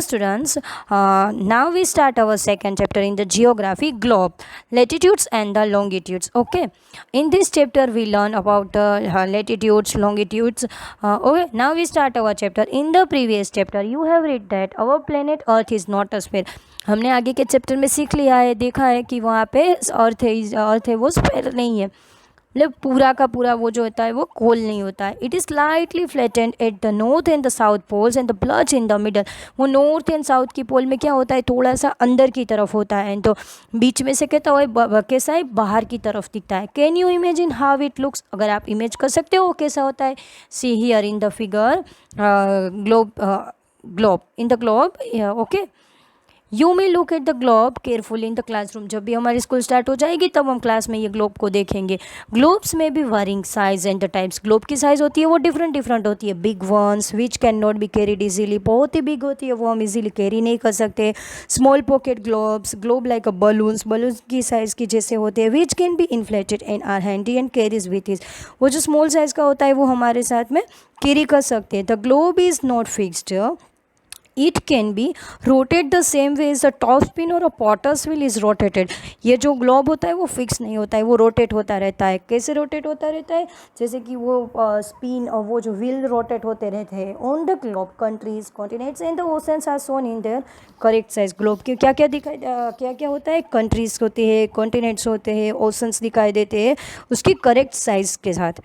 students, now we start our second chapter in the geography, globe, latitudes and the longitudes. Okay, in this chapter we learn about the latitudes, longitudes. Okay, now we start our chapter. In the previous chapter you have read that our planet earth is not a sphere. हमने आगे के chapter में सीख लिया है, देखा है कि वहाँ पे अर्थ है वो स्फेयर नहीं है, मतलब पूरा का पूरा वो जो होता है वो गोल नहीं होता है. It is slightly flattened at the north and the south poles and the bulge in the middle. वो नॉर्थ एंड साउथ की पोल में क्या होता है, थोड़ा सा अंदर की तरफ होता है, तो बीच में से कहता है कैसा है, बाहर की तरफ दिखता है. Can you imagine how it looks? अगर आप इमेज कर सकते हो कैसा होता है. See here in the figure globe in the globe. Okay, you may look at the globe carefully in the classroom. जब भी हमारी स्कूल स्टार्ट हो जाएगी तब हम क्लास में ये ग्लोब को देखेंगे. ग्लोब्स में भी varying size and the types. Globe की साइज़ होती है वो डिफरेंट होती है. Big ones which can not be carried easily, बहुत ही बिग होती है वो हम इजीली कैरी नहीं कर सकते. Small pocket globes, globe like a balloons, balloons की साइज़ की जैसे होते हैं. Which can be inflated and are handy and carries with ease. वो जो स्मॉल साइज़ का होता है वो हमारे साथ में कैरी कर सकते हैं. The globe is not fixed. It can be rotate the same way as a top spin or a potter's wheel is rotated. ये जो ग्लोब होता है वो फिक्स नहीं होता है, वो रोटेट होता रहता है. कैसे रोटेट होता रहता है, जैसे कि वो स्पिन और वो जो व्हील रोटेट होते रहते हैं. On the globe countries, continents and the oceans are shown in their correct size. Globe के क्या क्या दिखाई क्या क्या होता है, कंट्रीज होते हैं, कॉन्टिनेंट्स होते हैं, ओशंस दिखाई देते हैं उसकी करेक्ट साइज के साथ.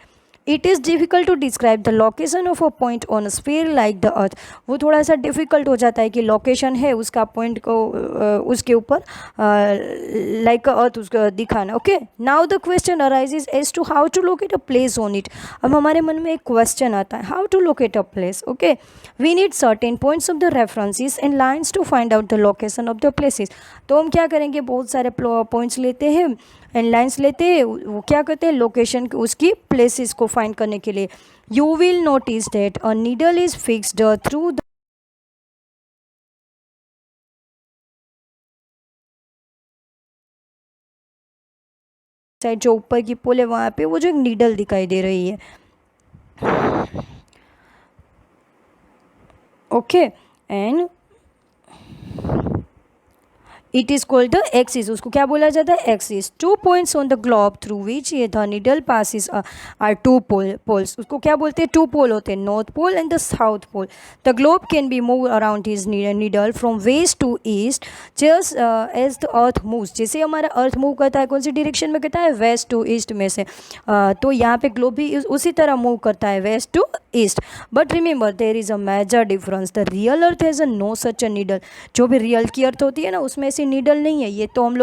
It is difficult to describe the location of a point on a sphere like the earth. वो थोड़ा सा डिफ़िकल्ट हो जाता है कि लोकेशन है उसका पॉइंट को उसके ऊपर लाइक अर्थ उसका दिखाना. Okay, now the question arises as to how to locate a place on it. अब हमारे मन में एक क्वेश्चन आता है, how to locate a place. Okay, we need certain points of the references and lines to find out the location of the places. तो हम क्या करेंगे, बहुत सारे पॉइंट्स लेते हैं एंड लाइन्स लेते हैं, वो क्या करते हैं, लोकेशन उसकी प्लेसेस को फाइंड करने के लिए. You will notice that a needle is fixed through the side. जो ऊपर की पोल है वहाँ पे वो जो एक नीडल दिखाई दे रही है. Okay, and it is called the axis. उसको क्या बोला जाता है, axis. 2 points on the globe through which ये the needle passes are 2 poles. उसको क्या बोलते हैं, 2 पोल होते हैं, north pole and the south pole. The globe can be move around his needle from west to east just as the earth moves. जैसे हमारा अर्थ move करता है कौन सी डायरेक्शन में करता है, वेस्ट टू ईस्ट में से. तो यहाँ पे ग्लोब भी उसी तरह मूव करता है, west to east. But remember there is a major difference. The real earth has a no such a needle. जो भी रियल की अर्थ होती है ना उसमें ऐसी नीडल नहीं है, ये तो हम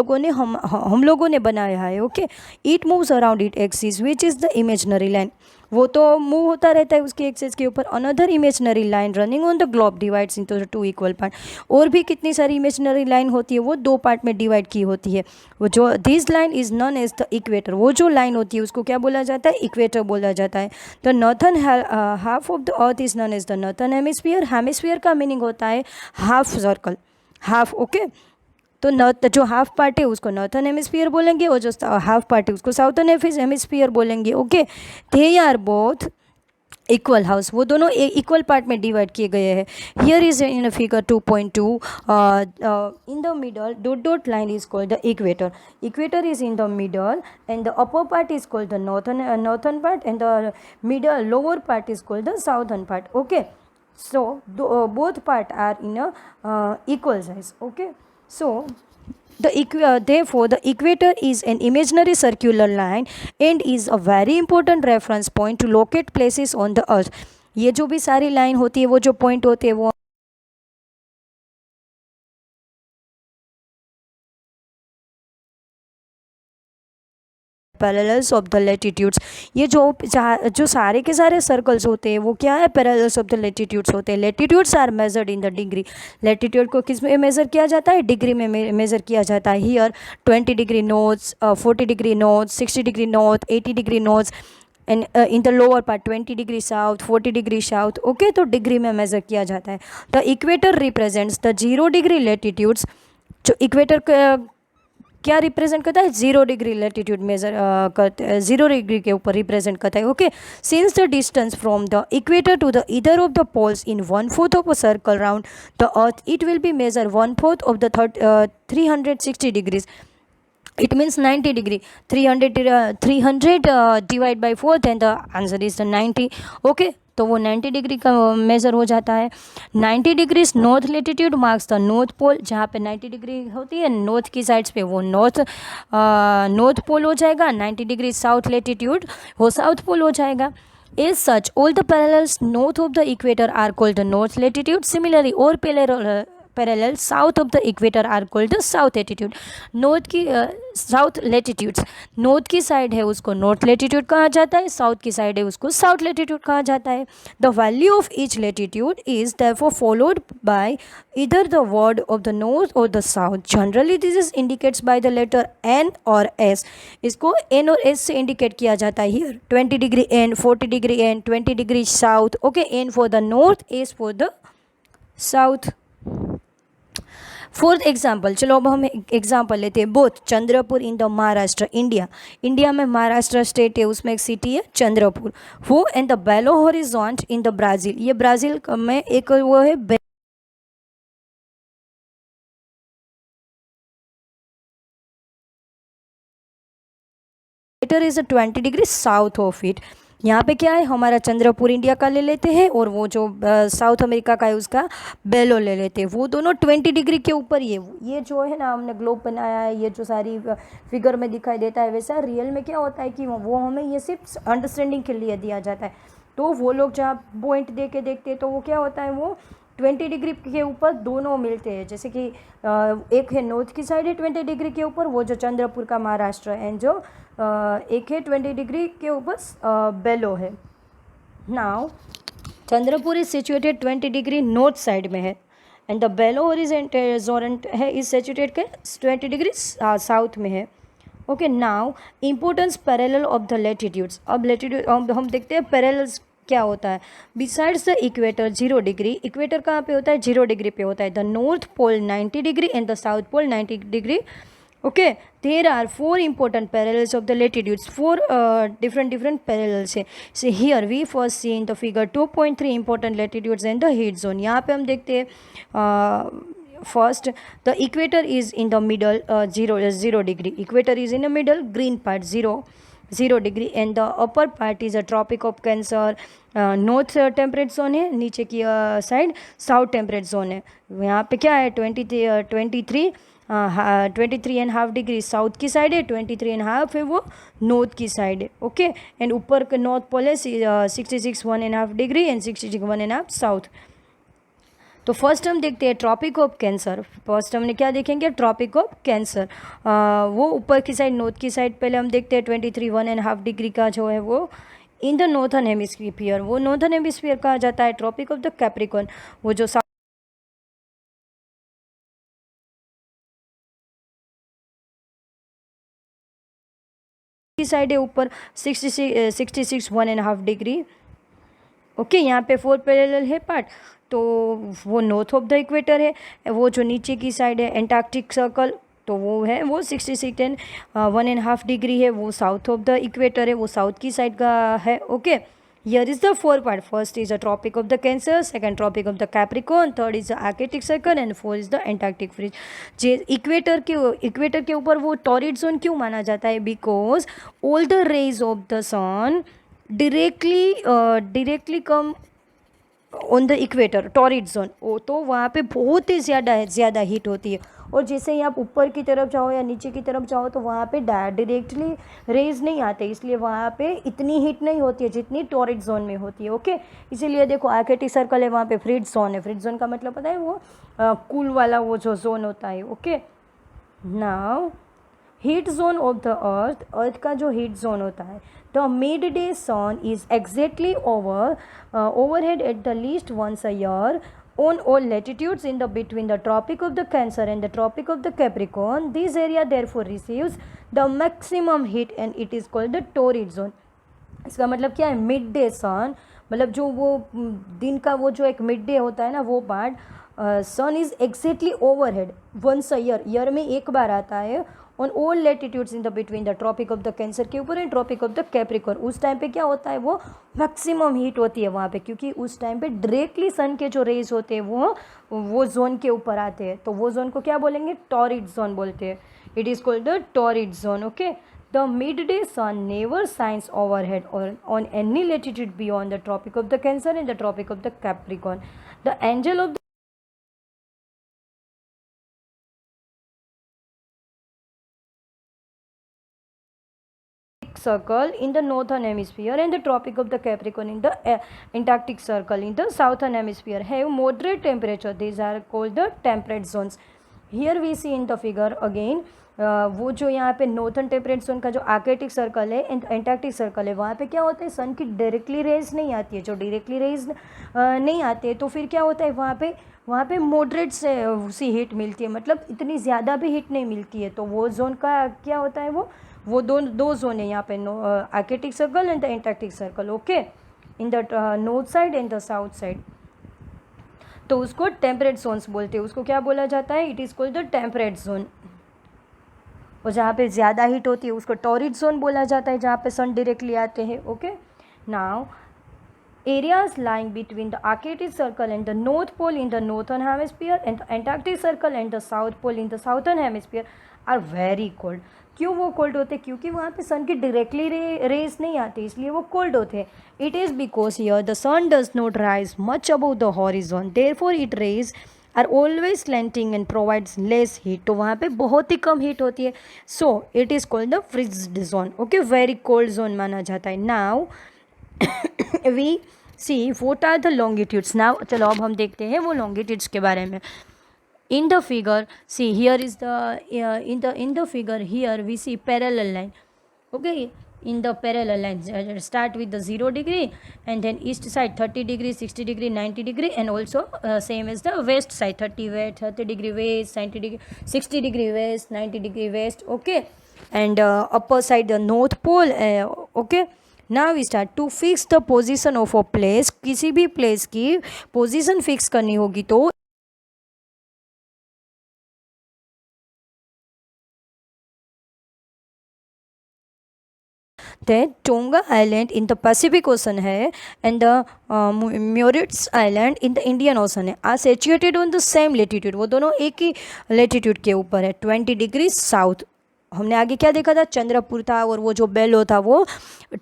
लोगों ने बनाया है. Okay, it moves around it axis which is the imaginary line. वो तो मूव होता रहता है उसके एक्सिस के ऊपर. Another imaginary line running on the globe divides into 2 equal part. और भी कितनी सारी इमेजनरी लाइन होती है, वो 2 पार्ट में डिवाइड की होती है. वो जो this line is known as the equator. वो जो लाइन होती है उसको क्या बोला जाता है, इक्वेटर बोला जाता है. The northern half of the earth is known as the northern hemisphere. Hemisphere का मीनिंग होता है हाफ सर्कल, हाफ. ओके, तो जो हाफ पार्ट है उसको नॉर्थन हेमिस्फीयर बोलेंगे और जो हाफ पार्ट है उसको साउथर्न हेमिस्फीयर बोलेंगे. Okay, they are both equal halves. वो दोनों इक्वल पार्ट में डिवाइड किए गए हैं. Here is in figure 2.2 in the middle dot line is called the equator. Equator is in the middle and the upper part is called the northern part and the middle lower part is called the southern part. Okay, so both part are in a equal size. Okay, so therefore the equator is an imaginary circular line and is a very important reference point to locate places on the earth. ये जो भी सारी line होती है, वो जो point होते हैं, वो पैरेलल्स ऑफ द लेटीट्यूड्स. ये जो सारे के सारे सर्कल्स होते हैं वो क्या है, पैरेलल्स ऑफ द लेटीट्यूड्स होते हैं. Latitudes are measured in the degree. Latitude को किस में मेज़र किया जाता है, डिग्री में मेज़र किया जाता है. Here 20 degree north, 40 degree north, 60 degree north, 80 degree north and in the lower part 20 degree south, 40 degree south. Okay, तो डिग्री में मेज़र किया जाता है. The equator represents the 0 degree latitudes. जो इक्वेटर क्या रिप्रेजेंट करता है, 0 डिग्री लेटीट्यूड मेजर करते हैं, 0 डिग्री के ऊपर रिप्रेजेंट करता है. Okay, since the distance from the equator to the either of the poles in 1/4 of a circle round the earth, it will be measure 1/4 of the 360 degrees. It means 90 degree. 300 divide by 4, then the answer is the 90. Okay, तो वो 90 degree का measure हो जाता है. 90 degrees north latitude marks the north pole. जहाँ पे 90 degree होती है नॉर्थ की साइड्स पे वो नॉर्थ पोल हो जाएगा. 90 डिग्री साउथ लेटीट्यूड वो साउथ पोल हो जाएगा. As such, all the parallels north of the equator are called the north latitude. Similarly, all parallel south of the equator are called the south latitude. North की south latitudes, north की side है उसको north latitude कहा जाता है, south की side है उसको साउथ लेटीट्यूड कहा जाता है. The value of each latitude is therefore followed by either the word of the north or the south. Generally this is indicates by the letter N or S. इसको N और S से indicate किया जाता है. here 20 degree N, 40 degree N, 20 degree south. Okay, N for the north, S for the south. Fourth example, चलो अब हम example लेते हैं. Both Chandrapur in the Maharashtra, India में महाराष्ट्र स्टेट है, उसमें एक सिटी है चंद्रपुर. वो and the below horizon in the Brazil, ये ब्राज़ील में एक वो है is 20 degree south of it. यहाँ पे क्या है, हमारा चंद्रपुर इंडिया का ले लेते हैं और वो जो साउथ अमेरिका का है उसका बेलो ले लेते हैं. वो दोनों 20 डिग्री के ऊपर ही है. ये जो है ना हमने ग्लोब बनाया है, ये जो सारी फिगर में दिखाई देता है, वैसा रियल में क्या होता है कि वो हमें ये सिर्फ अंडरस्टैंडिंग के लिए दिया जाता है. तो वो लोग जहाँ पॉइंट दे के देखते हैं तो वो क्या होता है, वो 20 डिग्री के ऊपर दोनों मिलते हैं. जैसे कि एक है नॉर्थ की साइड है 20 डिग्री के ऊपर, वो जो चंद्रपुर का महाराष्ट्र, एंड जो एक है 20 डिग्री के ऊपर बेलो है. Now Chandrapur is situated 20 degree north side में है, एंड द बेलो हॉरिजॉन्टल है इज सिचुएटेड के 20 डिग्री साउथ में है. Okay, now importance parallel of the latitudes. अब लेटीट्यूड हम देखते हैं पैरेलल्स क्या होता है. Besides the equator 0 degree, equator कहाँ पे होता है, 0 डिग्री पे होता है. The north pole 90 degree and the south pole 90 degree. Okay, there are 4 important parallels of the latitudes, 4 different parallels है. So here we first see in the figure 2.3 important latitudes and the heat zone. यहाँ पे हम देखते हैं first the equator is in the middle, 0 degree. Equator is in the middle, green part 0 degree, and the upper part is a tropic of Cancer. North temperate zone है, नीचे की side south temperate zone है. यहाँ पे क्या है 23.5 degree south की side है, 23.5 है वो नॉर्थ की साइड है. ओके, एंड ऊपर का नॉर्थ पोल है 66.1.5 डिग्री एंड 66.1.5 साउथ. तो फर्स्ट हम देखते हैं ट्रॉपिक ऑफ कैंसर. फर्स्ट हमने क्या देखेंगे, ट्रॉपिक ऑफ कैंसर. वो ऊपर की साइड नॉर्थ की साइड पहले हम देखते हैं 23.1.5 डिग्री का जो है वो इन द नॉर्थन हेमिस्फीयर, वो नॉर्थन हेमिस्फीयर कहा जाता है. ट्रॉपिक ऑफ द कैप्रिकॉर्न, वो जो की साइड है ऊपर 66.1.5 डिग्री. ओके, यहाँ पे 4 पैरेलल है पार्ट, तो वो नॉर्थ ऑफ द इक्वेटर है. वो जो नीचे की साइड है एंटार्क्टिक सर्कल, तो वो है वो 66.1.5 डिग्री है, वो साउथ ऑफ द इक्वेटर है, वो साउथ की साइड का है. Okay, here is the 4 part. First is the tropic of the Cancer, second tropic of the Capricorn, third is the Arctic circle, and fourth is the Antarctic fridge. जे equator के ऊपर वो torrid zone क्यों माना जाता है, because all the rays of the sun directly come on the equator torrid zone. तो वहाँ पे बहुत ही ज़्यादा हीट होती है. और जैसे ही आप ऊपर की तरफ जाओ या नीचे की तरफ जाओ तो वहाँ पे डायरेक्टली रेज नहीं आते, इसलिए वहाँ पे इतनी हीट नहीं होती है जितनी टॉरिड जोन में होती है. ओके, इसीलिए देखो आर्कटिक सर्कल है, वहाँ पे फ्रिज जोन है. फ्रिज जोन का मतलब पता है, वो कूल वाला वो जो जोन होता है. Okay, now heat zone of the earth का जो हीट जोन होता है, the midday sun is exactly overhead at the least once a year on all latitudes in the between the tropic of the Cancer and the tropic of the Capricorn. This area therefore receives the maximum heat and it is called the torrid zone. इसका मतलब क्या है, mid day सन, मतलब जो वो दिन का वो जो एक मिड डे होता है ना, वो part sun is exactly overhead once a year में एक बार आता है on all latitudes in the between the tropic of the Cancer के ऊपर and tropic of the Capricorn. उस टाइम पे क्या होता है, वो मैक्सिमम हीट होती है वहाँ पे, क्योंकि उस टाइम पे डायरेक्टली सन के जो रेज होते हैं वो जोन के ऊपर आते हैं, तो वो जोन को क्या बोलेंगे, टॉरिड जोन बोलते हैं। It is called the torrid zone. Okay, the midday sun never shines overhead or on any latitude beyond the tropic of the Cancer and the tropic of the Capricorn. The angle of the circle in the northern hemisphere and the tropic of the Capricorn in the Antarctic circle in the southern hemisphere have moderate temperature. These are called the temperate zones. Here we see in the figure again वो जो यहाँ पे northern temperate zone का जो Arctic circle है and Antarctic circle है, वहाँ पे क्या होता है, सन की डायरेक्टली रेज नहीं आती है। जो डायरेक्टली रेज नहीं आती है तो फिर क्या होता है, वहाँ पे मॉडरेट से सी हीट मिलती है, मतलब इतनी ज़्यादा भी हीट नहीं मिलती है। तो वो जोन का क्या होता है, वो दो जोन है यहाँ पे, Arctic circle and the Antarctic circle. Okay, in the north side and the south side, तो उसको टेम्परेट जोन्स बोलते हैं। उसको क्या बोला जाता है, it is called the temperate zone. और जहाँ पे ज़्यादा हीट होती है उसको टॉरिड जोन बोला जाता है, जहाँ पे सन डायरेक्टली आते हैं। Okay, now areas lying between the Arctic Circle and the North Pole in the northern hemisphere and the Antarctic Circle and the South Pole in the southern hemisphere are very cold. क्यों वो cold होते हैं, क्योंकि वहाँ पे सन की directly raise नहीं आती, इसलिए वो कोल्ड होते हैं। It is because here the sun does not rise much above the horizon, therefore it rays are always slanting and provides less heat. तो वहाँ पे बहुत ही कम हीट होती है, so it is called the frigid zone. Okay, very cold zone माना जाता है। Now we see what are the longitudes. Now चलो अब हम देखते हैं वो लॉन्गिट्यूड्स के बारे में। In the figure, see here is the in the figure here we see parallel line. Okay, in the parallel line start with the 0 degree and then east side 30 degree, 60 degree, 90 degree, and also same as the west side 30 degree west, 90 degree, 60 degree west, 90 degree west. Okay, and upper side the north pole. Okay, now we start to fix the position of a place. किसी भी place की position fix करनी होगी तो then Tonga Island in the Pacific Ocean है and the Mauritius Island in the Indian Ocean है, are situated on the same latitude. वो दोनों एक ही latitude के ऊपर है, 20 डिग्री साउथ। हमने आगे क्या देखा था, चंद्रपुर था और वो जो बेलो था वो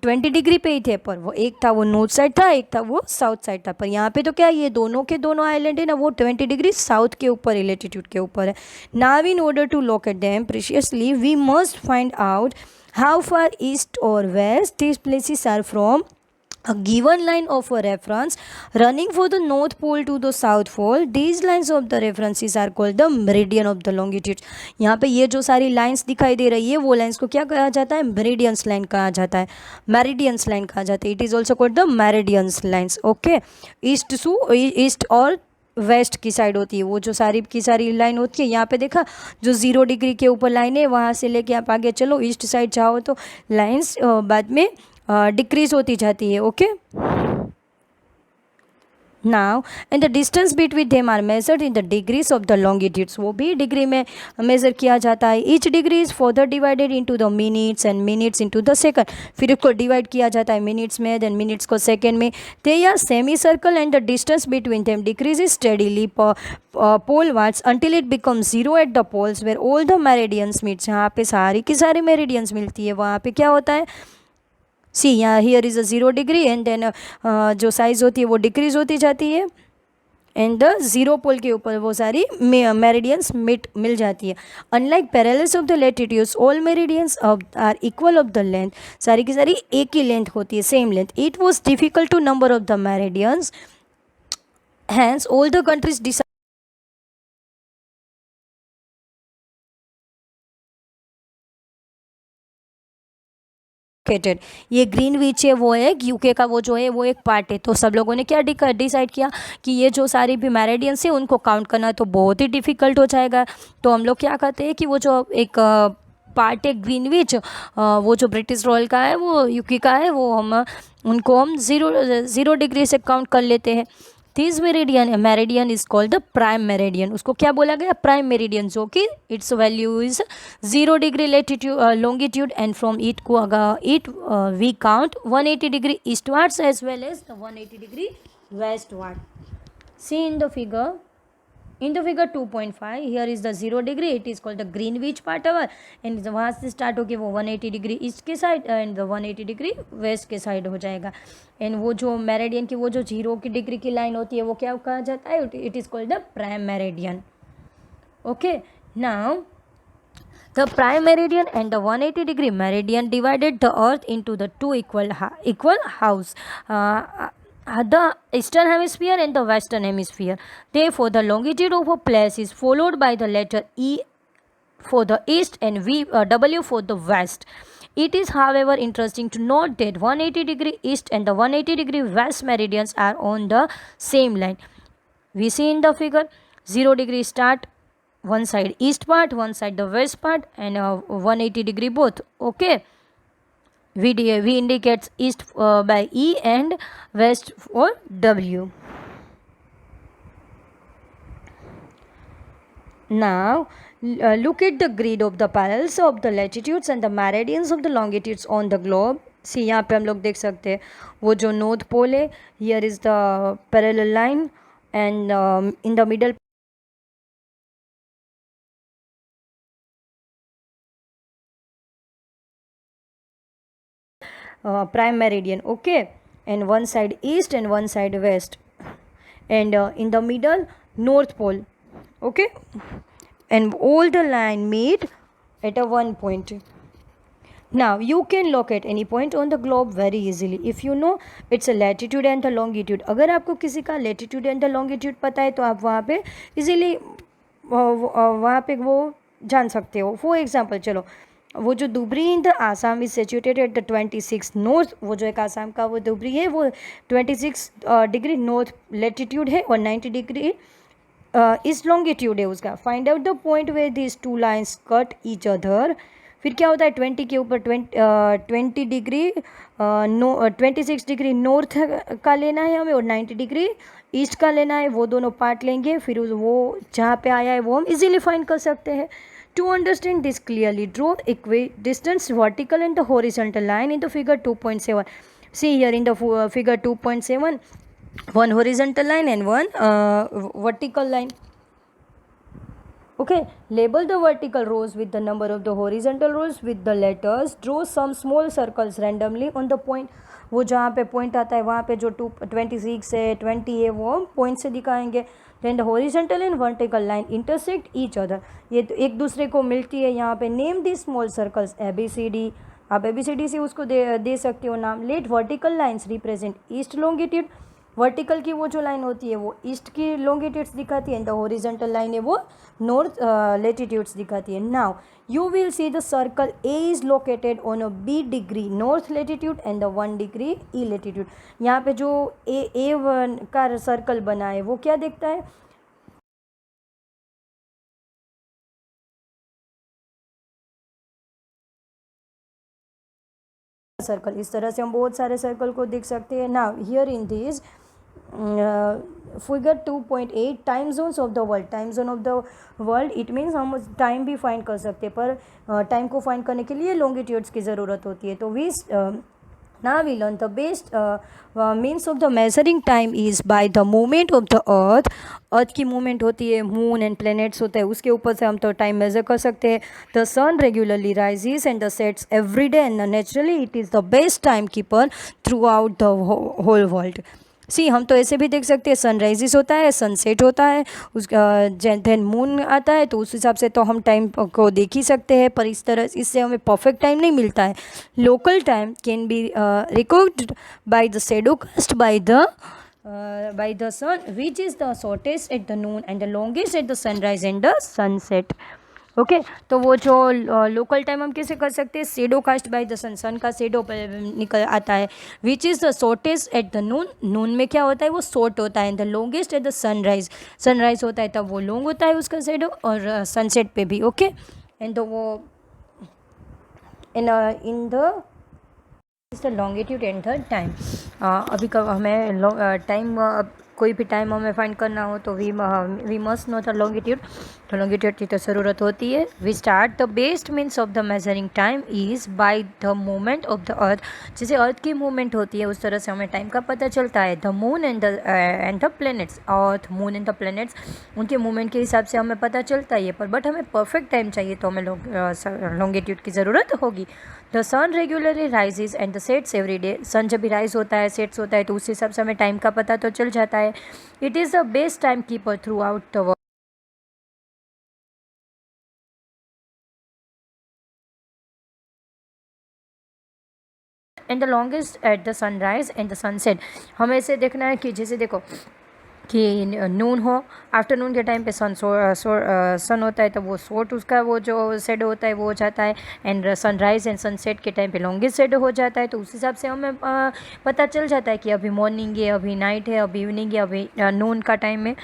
20 डिग्री पे ही थे, पर वो एक था वो नॉर्थ साइड था, एक था वो साउथ साइड था। पर यहाँ पे तो क्या, ये दोनों के दोनों आइलैंड है ना, वो 20 डिग्री साउथ के ऊपर है, लेटीट्यूड के ऊपर है। Now in order to locate them precisely we must find out how far east or west these places are from a given line of a reference running for the north pole to the south pole. These lines of the references are called the meridian of the longitude. यहाँ पे ये जो सारी lines दिखाई दे रही है वो लाइंस को क्या कहा जाता है, मेरिडियंस लाइन कहा जाता है, मेरिडियंस लाइन कहा जाता है। It is also called the meridians lines. Okay, east और वेस्ट की साइड होती है वो जो सारी की सारी लाइन होती है। यहाँ पे देखा जो 0 डिग्री के ऊपर लाइन है, वहाँ से लेके आप आगे चलो ईस्ट साइड जाओ तो लाइंस बाद में डिक्रीज होती जाती है। Okay, now and the distance between them are measured in the degrees of the longitudes, वो भी डिग्री में मेज़र किया जाता है। Each degree is further divided into the minutes and minutes into the second, फिर उसको डिवाइड किया जाता है मिनट्स में, देन मिनट्स को सेकंड में। They are semi circle and the distance between them decreases steadily polewards until it becomes 0 at the poles where all the meridians meets. यहाँ पे सारी की सारी मेरिडियंस मिलती है, वहाँ पे क्या होता है, सी यहाँ here is a 0 degree and then जो साइज़ होती है वो डिक्रीज होती जाती है एंड द 0 पोल के ऊपर वो सारी मेरिडियंस मिल जाती है। Unlike parallels of the latitudes all meridians are equal of the length, सारी की सारी एक ही लेंथ होती है, same length. It was difficult to number of the meridians, hence all the countries located. ये ग्रीनविच है वो है यूके का वो जो है वो एक पार्ट है। तो सब लोगों ने क्या डिसाइड किया कि ये जो सारी भी मेरिडियंस है उनको काउंट करना तो बहुत ही डिफ़िकल्ट हो जाएगा। तो हम लोग क्या करते हैं कि वो जो एक पार्ट है ग्रीनविच, वो जो ब्रिटिश रॉयल का है वो यूके का है, वो हम उनको हम ज़ीरो डिग्री से काउंट कर लेते हैं। This meridian is called the prime meridian. उसको क्या बोला गया? प्राइम मेरिडियन, जो कि its value is 0 degree latitude longitude and from it को it we count 180 degree eastwards as well as the 180 degree westward. See in the figure 2.5, here is the 0 degree, it is called the Greenwich part hour, and वहाँ से start होके वो 180 degree east के side and 180 degree west के side हो जाएगा. And वो जो मेरिडियन की वो जो 0 की डिग्री की लाइन होती है वो क्या कहा जाता है? It is called the prime meridian. Okay, now the prime meridian and the 180 degree meridian divided the earth into the two equal halves. The eastern hemisphere and the western hemisphere. Therefore, the longitude of a place is followed by the letter E for the east and W for the west. It is, however, interesting to note that 180 degree east and the 180 degree west meridians are on the same line. We see in the figure 0 degree start one side east part, one side the west part, and 180 degree both. Okay. We indicate east by E and west for W. Now look at the grid of the parallels of the latitudes and the meridians of the longitudes on the globe. See, यहाँ पे हम लोग देख सकते हैं वो जो north pole है, here is the parallel line, and in the middle prime meridian. Okay, and one side east and one side west, and in the middle north pole. Okay, and all the line meet at a one point. Now you can locate any point on the globe very easily if you know its a latitude and the longitude. अगर आपको किसी का latitude and the longitude पता है तो आप वहाँ पे easily वहाँ पे वो जान सकते हो. फॉर एग्जाम्पल, चलो वो जो Dhubri in the Assam is situated at the 26 north, वो जो एक आसाम का वो धुबरी है वो 26 डिग्री नॉर्थ लेटीट्यूड है और 90 डिग्री ईस्ट लॉन्गिट्यूड है उसका. Find out the point where this two lines cut each other. फिर क्या होता है 20 के ऊपर 20 डिग्री 26 डिग्री नॉर्थ का लेना है हमें और 90 डिग्री ईस्ट का लेना है. वो दोनों पार्ट लेंगे, फिर वो जहाँ पे आया है वो हम इजीली फाइंड कर सकते हैं. To understand this clearly, draw equidistant vertical and the horizontal line in the figure 2.7. See here in the figure 2.7, one horizontal line and one vertical line. Okay, label the vertical rows with the number of the horizontal rows with the letters. Draw some small circles randomly on the point. वो जहाँ पे point आता है वहाँ पे जो 26 है 20 है वो पॉइंट से दिखाएंगे. Then the horizontal and vertical line intersect each other. ये तो एक दूसरे को मिलती है यहाँ पे. Name the small circles ABCD. आप ABCD से उसको दे सकते हो नाम. Let vertical lines represent east longitude. Vertical की वो जो लाइन होती है वो ईस्ट की लॉन्गिट्यूड्स दिखाती है एंड द हॉरिजॉन्टल लाइन है वो नॉर्थ लेटीट्यूड्स दिखाती है. Now you will see the circle A is located on a B degree north latitude and the 1 degree E latitude. यहाँ पे जो A1 का सर्कल बना है वो क्या देखता है? सर्कल. इस तरह से हम बहुत सारे सर्कल को देख सकते हैं. Now here in this figure 2.8 time zones of the world. Time zone of the world it means हम टाइम भी फाइंड कर सकते हैं, पर टाइम को फाइंड करने के लिए लॉन्गिट्यूड्स की ज़रूरत होती है. तो now we learn the best means of the measuring time is by the movement of the earth. अर्थ की मूवमेंट होती है, मून एंड प्लैनेट्स होते हैं, उसके ऊपर से हम तो टाइम मेजर कर सकते हैं. The sun regularly rises and the sets every day and naturally it is the best time keeper throughout the whole world. See हम तो ऐसे भी देख सकते हैं, सनराइजिस होता है, सनसेट होता है, उसका देन मून आता है, तो उस हिसाब से तो हम टाइम को देख ही सकते हैं. पर इस तरह इससे हमें परफेक्ट टाइम नहीं मिलता है. Local time can be record by the shadow cast by the sun which is the shortest at the noon and the longest at the sunrise and the sunset. Okay, तो वो जो local time हम कैसे कर सकते हैं? Shadow cast by the sun. Sun का shadow निकल आता है. Which is the shortest at the noon. Noon में क्या होता है? वो शॉर्ट होता है. And the longest at the sunrise. Sunrise होता है तब वो लॉन्ग होता है उसका शेडो, और सनसेट पे भी. ओके, एंड वो in the is the longitude and the time. अभी कब हमें टाइम कोई भी टाइम हमें फाइंड करना हो तो we must know the longitude, तो लॉन्गिट्यूड की तो ज़रूरत होती है। We start the best means of the measuring time is by the movement of the earth. जैसे अर्थ की मूवमेंट होती है उस तरह से हमें टाइम का पता चलता है। The moon and the planets, earth moon and the planets, उनके मूवमेंट के हिसाब से हमें पता चलता है पर बट हमें परफेक्ट टाइम चाहिए तो हमें लॉन्गिट्यूड की ज़रूरत होगी। The sun regularly rises and the sets every day. Sun जब भी राइज होता है, सेट्स होता है, तो उस हिसाब से हमें टाइम का पता तो चल जाता है। It is the best time keeper throughout the world and the longest at the sunrise and the sunset. हमें इसे देखना है कि जैसे देखो कि नून हो, आफ्टरनून के टाइम पे सन होता है तो वो शॉर्ट, उसका वो जो शेडो होता है वो हो जाता है, एंड सनराइज़ एंड सनसेट के टाइम पे लॉन्गेस्ट शेडो हो जाता है। तो उस हिसाब से हमें पता चल जाता है कि अभी मॉर्निंग है, अभी नाइट है, अभी इवनिंग है, अभी नून का टाइम है।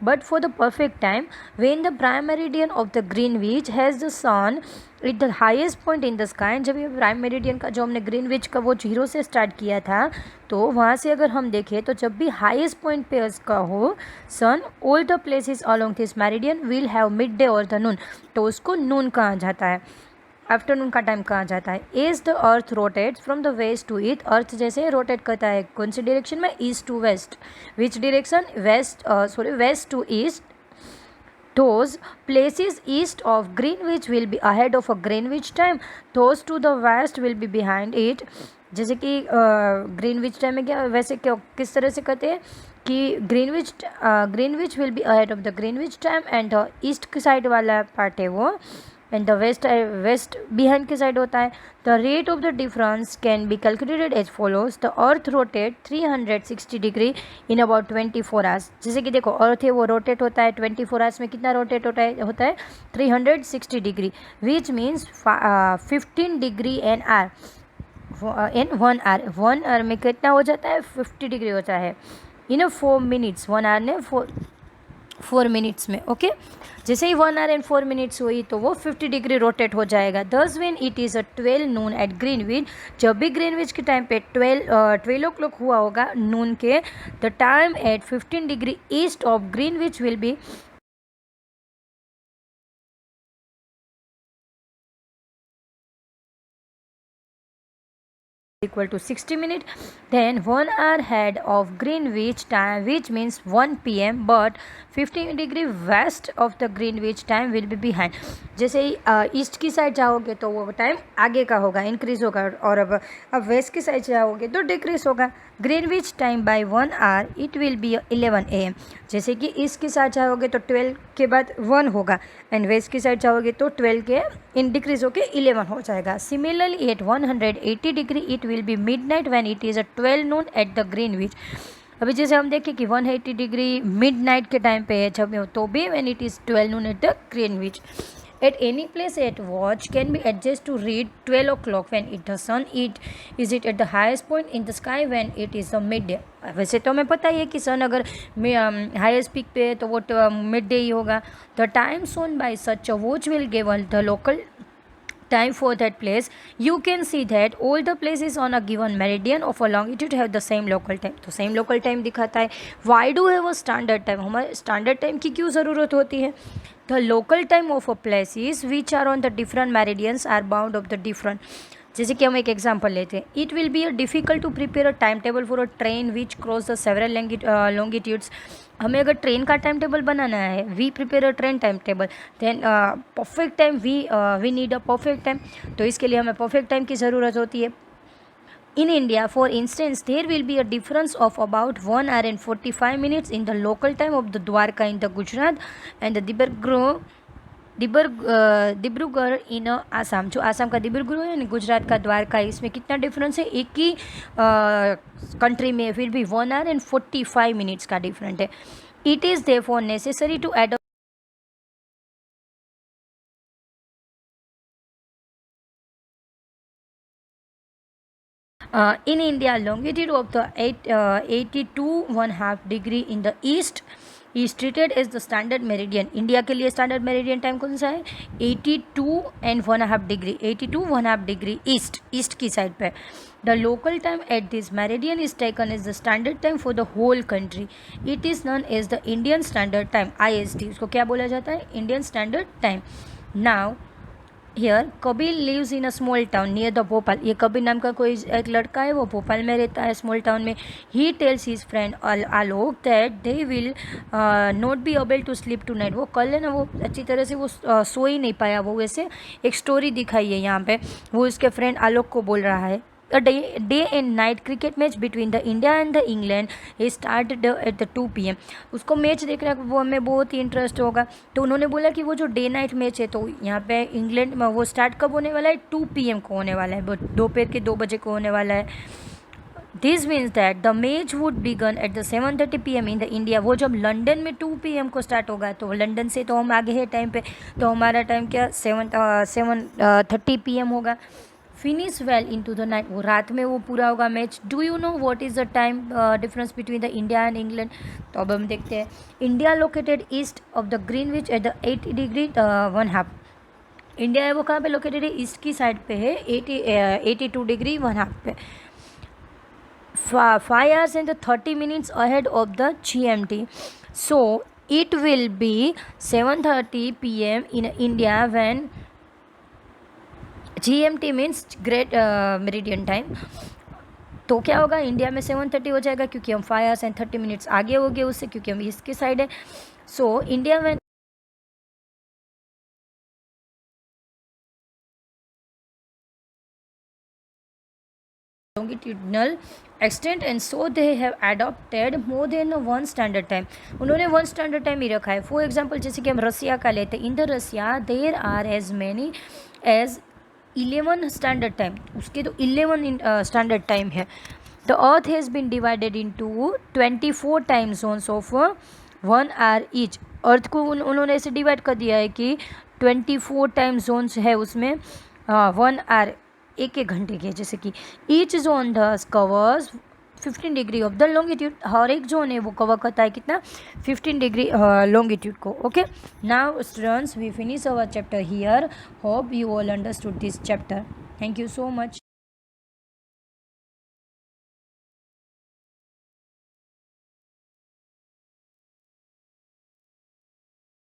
But for the perfect time when the prime meridian of the Greenwich has the sun at the highest point in the sky. जब ये प्राइम मेरिडियन का जो हमने ग्रीनविच का वो 0 से स्टार्ट किया था, तो वहाँ से अगर हम देखें तो जब भी हाईएस्ट पॉइंट पे उसका हो sun, all the places along this meridian will have midday और द नून, तो उसको नून कहा जाता है, आफ्टरनून का टाइम कहा जाता है। As the earth rotates from the west to east, earth जैसे रोटेट करता है कौन सी डायरेक्शन में, east to west. Which direction, west to east. Those places east of Greenwich will be ahead of a Greenwich time. Those to the west will be behind it. जैसे कि Greenwich time में क्या वैसे क्या किस तरह से कहते हैं कि Greenwich will be ahead of the Greenwich time and east की साइड वाला पार्ट है वो, एंड द वेस्ट बिहाइंड की साइड होता है। The rate of the difference can be calculated as follows. The earth rotate 360 degree in about 24 hours. जैसे कि देखो अर्थ है वो रोटेट होता है 24 आवर्स में, कितना रोटेट होता है 360 degree, which means 15 degree an are in 1 hour. 1 hour में कितना हो जाता है 50 डिग्री होता है इन 4 मिनट्स, 1 आवर ने 4 मिनट्स में। ओके, जैसे ही 1 आवर एंड 4 मिनट्स हुई तो वो 50 डिग्री रोटेट हो जाएगा। Thus when it is 12 noon at Greenwich, जब भी ग्रीनविच के टाइम पे 12 ओ क्लॉक हुआ होगा नून के, the time at 15 degree east of Greenwich will be equal to 60 minutes. Then 1 hour ahead of Greenwich time, which means 1 p.m. but 15 degree west of the Greenwich time will be behind. जैसे ही east की side जाओगे तो वो time आगे का होगा, increase होगा, और अब वेस्ट की साइड जाओगे तो डिक्रीज होगा। Greenwich time by 1 hour it will be 11 AM। जैसे कि ईस्ट की साइड जाओगे तो 12 के बाद 1 होगा, एंड वेस्ट की साइड जाओगे तो 12 के इन डिक्रीज होके 11 हो जाएगा। Similarly at 180 degree it will be midnight when it is 12 noon at the Greenwich. अभी जैसे हम देखें कि 180 डिग्री मिडनाइट के टाइम पे है जब तो भी when it is 12 noon at the Greenwich. At any place at watch can be adjusted to read 12 o'clock when it the sun is it at the highest point in the sky when it is the midday। वैसे तो हमें पता ही है कि सन अगर highest peak पे है तो वो मिड डे ही होगा। The time shown by such a watch will give the local time for that place. You can see that all the places on a given meridian of a longitude have the same local time। तो same local time दिखाता है। Why do have a standard time? हमारे standard time की क्यों ज़रूरत होती है? The local time of a places which are on the different meridians are bound of the different। जैसे कि हम एक एग्जांपल लेते हैं, it will be difficult to prepare a time table for a train which cross the several longitudes. हमें अगर train का time table बनाना है, we prepare a train time table, then perfect time we need a perfect time, तो इसके लिए हमें perfect time की ज़रूरत होती है। In India, for instance, there will be a difference of about 1 hour and 45 minutes in the local time of the Dwarka in the Gujarat and the Dibrugarh इन आसाम। जो आसाम का डिब्रूगढ़ है, गुजरात का द्वारका, इसमें कितना डिफरेंस है, एक ही कंट्री में फिर भी 1 hour and 45 minutes का डिफरेंट है। It is therefore necessary to add in India, longitude of the 82 1/2 degree in the east is treated as the standard meridian. India के लिए स्टैंडर्ड मेरिडियन टाइम कौन सा है? 82.5 डिग्री, 82.5 डिग्री ईस्ट की side पे। The local time at this meridian is taken as the standard time for the whole country. It is known as the Indian standard time, IST। उसको क्या बोला जाता है? Indian standard time. Now here Kabir lives in a small town near the Bhopal. ये कबीर नाम का कोई एक लड़का है, वो भोपाल में रहता है, स्मॉल टाउन में। He tells his friend Alok that they will not be able to sleep tonight. वो कल है ना, वो अच्छी तरह से वो सो ही नहीं पाया। वो वैसे एक स्टोरी दिखाई है यहाँ पे, वो उसके फ्रेंड आलोक को बोल रहा है। A day and night cricket match between the India and the England is started at the 2 PM। उसको मैच देखने को वो हमें बहुत ही इंटरेस्ट होगा, तो उन्होंने बोला कि वो जो डे नाइट मैच है तो यहाँ पे इंग्लैंड में वो स्टार्ट कब होने वाला है? 2 PM को होने वाला है, दोपहर के 2 बजे को होने वाला है। This means that the match would begin at the 7:30 PM in the India. वो जब लंदन में 2 PM को स्टार्ट होगा, तो लंदन से तो हम आगे है टाइम पे, तो हमारा टाइम क्या 7:30 PM होगा। Finish well into the night, वो रात में वो पूरा होगा match. Do you know what is the time difference between the India and England? तो अब हम देखते हैं। India located east of the Greenwich at the 80 degree 1/2। India है वो कहाँ पे लोकेटेड है? ईस्ट की साइड पे है, 82 डिग्री 1/2 पे। 5 hours and 30 minutes ahead of the GMT. So it will be 7:30 PM in India when GMT means Great Meridian Time। तो क्या होगा? इंडिया में 7:30 हो जाएगा, क्योंकि हम 5 hours and 30 minutes आगे हो गए उससे, क्योंकि हम ईस्ट की साइड है। सो इंडिया में longitudinal extent and so they have adopted more than one standard time। उन्होंने वन स्टैंडर्ड टाइम ही रखा है। फॉर एग्जाम्पल जैसे कि हम रसिया का लेते हैं, in the Russia there are as many as 11 standard time, उसके तो 11 स्टैंडर्ड टाइम है। The earth has been divided into 24 time zones of 1 hour each. Earth को उन्होंने ऐसे डिवाइड कर दिया है कि 24 टाइम जोन्स है उसमें 1 hour, एक घंटे के, जैसे कि each zone thus covers 15 degree of the longitude. हर एक जोन है वो कवर करता है कितना? 15 डिग्री लॉन्गिट्यूड को। Okay, now students we finish our chapter here. Hope you all understood this chapter. Thank you so much.